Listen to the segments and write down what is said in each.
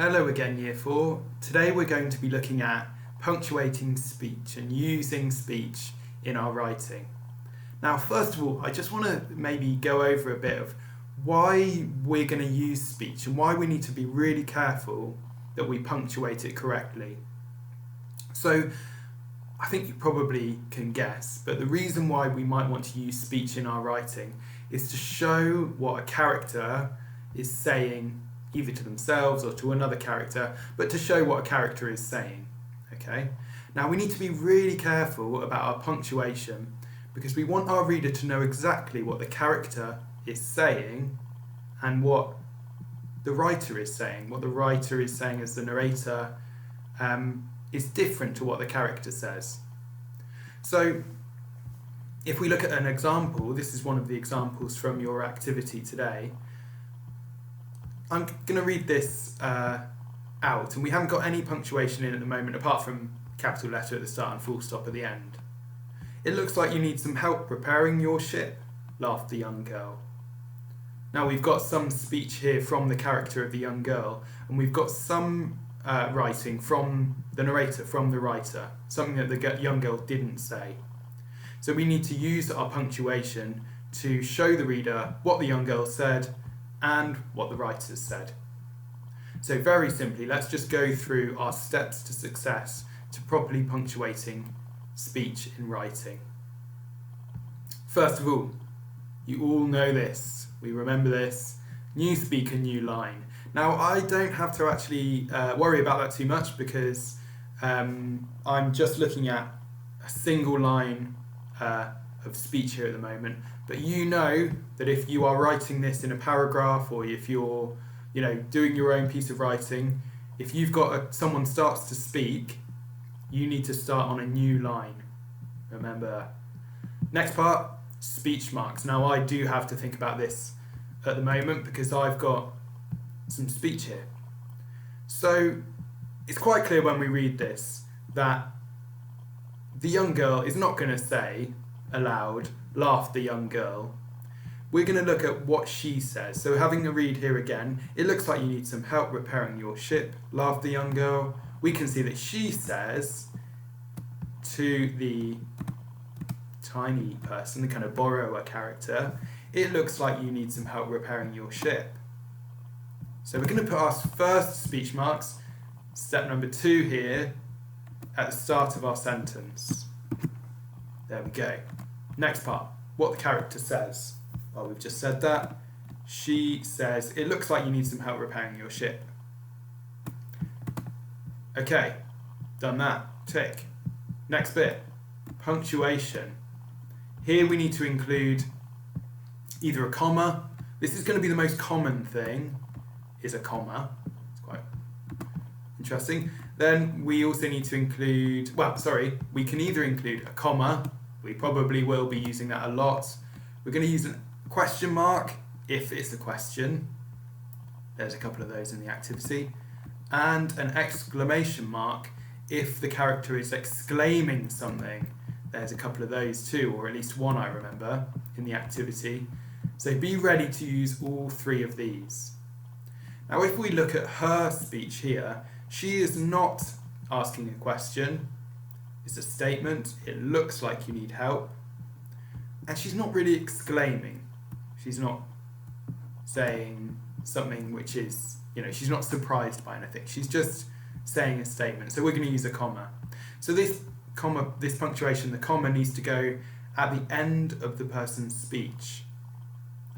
Hello again, Year 4. Today we're going to be looking at punctuating speech and using speech in our writing. Now, first of all, I just want to maybe go over a bit of why we're going to use speech and why we need to be really careful that we punctuate it correctly. So, I think you probably can guess, but the reason why we might want to use speech in our writing is to show what a character is saying either to themselves or to another character, but to show what a character is saying. Okay? Now we need to be really careful about our punctuation because we want our reader to know exactly what the character is saying and what the writer is saying. What the writer is saying as the narrator is different to what the character says. So if we look at an example, this is one of the examples from your activity today. I'm going to read this out, and we haven't got any punctuation in at the moment apart from capital letter at the start and full stop at the end. It looks like you need some help repairing your ship, laughed the young girl. Now we've got some speech here from the character of the young girl, and we've got some writing from the narrator, from the writer, something that the young girl didn't say. So we need to use our punctuation to show the reader what the young girl said and what the writers said. So very simply, let's just go through our steps to success to properly punctuating speech in writing. First of all, you all know this, we remember this, new speaker, new line. Now I don't have to actually worry about that too much because I'm just looking at a single line of speech here at the moment, but you know that if you are writing this in a paragraph or if you're doing your own piece of writing, if you've got someone starts to speak, you need to start on a new line. Remember. Next part, speech marks. Now I do have to think about this at the moment because I've got some speech here. So it's quite clear when we read this that the young girl is not going to say aloud, laughed the young girl. We're going to look at what she says. So having a read here again, it looks like you need some help repairing your ship, laughed the young girl. We can see that she says to the tiny person, the kind of borrower character, it looks like you need some help repairing your ship. So we're going to put our first speech marks, step number 2 here, at the start of our sentence. There we go. Next part, what the character says. Well, we've just said that. She says, it looks like you need some help repairing your ship. Okay, done that. Tick. Next bit, punctuation. Here we need to include either a comma. This is going to be the most common thing, is a comma. It's quite interesting. Then we also need to include, we can either include a comma. We probably will be using that a lot. We're going to use a question mark if it's a question. There's a couple of those in the activity. And an exclamation mark if the character is exclaiming something. There's a couple of those too, or at least one I remember in the activity. So be ready to use all 3 of these. Now if we look at her speech here, she is not asking a question. It's a statement. It looks like you need help. And she's not really exclaiming. She's not saying something which is, she's not surprised by anything. She's just saying a statement. So we're going to use a comma. So this punctuation, the comma needs to go at the end of the person's speech.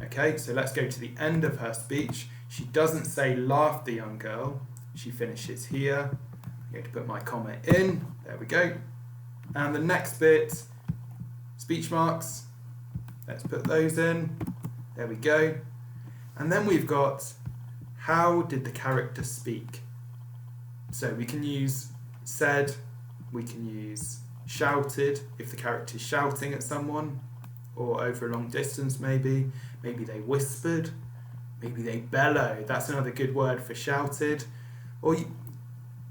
Okay, so let's go to the end of her speech. She doesn't say laughed the young girl. She finishes here. I'm going to put my comma in. There we go. And the next bit, speech marks. Let's put those in. There we go. And then we've got, how did the character speak? So we can use said, we can use shouted if the character is shouting at someone, or over a long distance maybe. Maybe they whispered. Maybe they bellow. That's another good word for shouted. Or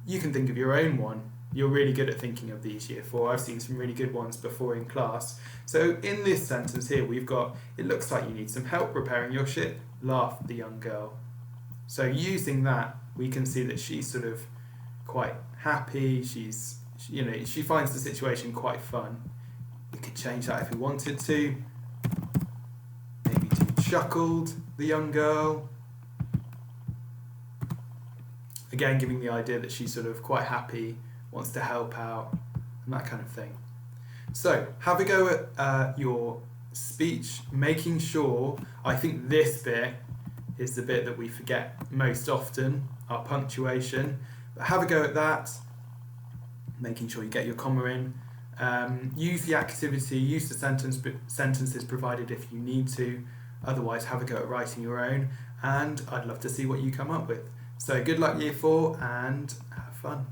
you can think of your own one. You're really good at thinking of these, Year 4. I've seen some really good ones before in class. So in this sentence here, we've got, it looks like you need some help repairing your ship, laughed the young girl. So using that, we can see that she's sort of quite happy. She finds the situation quite fun. We could change that if we wanted to. Maybe to chuckled, the young girl. Again, giving the idea that she's sort of quite happy, wants to help out, and that kind of thing. So have a go at your speech, making sure, I think this bit is the bit that we forget most often, our punctuation. But have a go at that, making sure you get your comma in. Use the activity, use the sentences provided if you need to. Otherwise, have a go at writing your own, and I'd love to see what you come up with. So good luck Year 4 and have fun.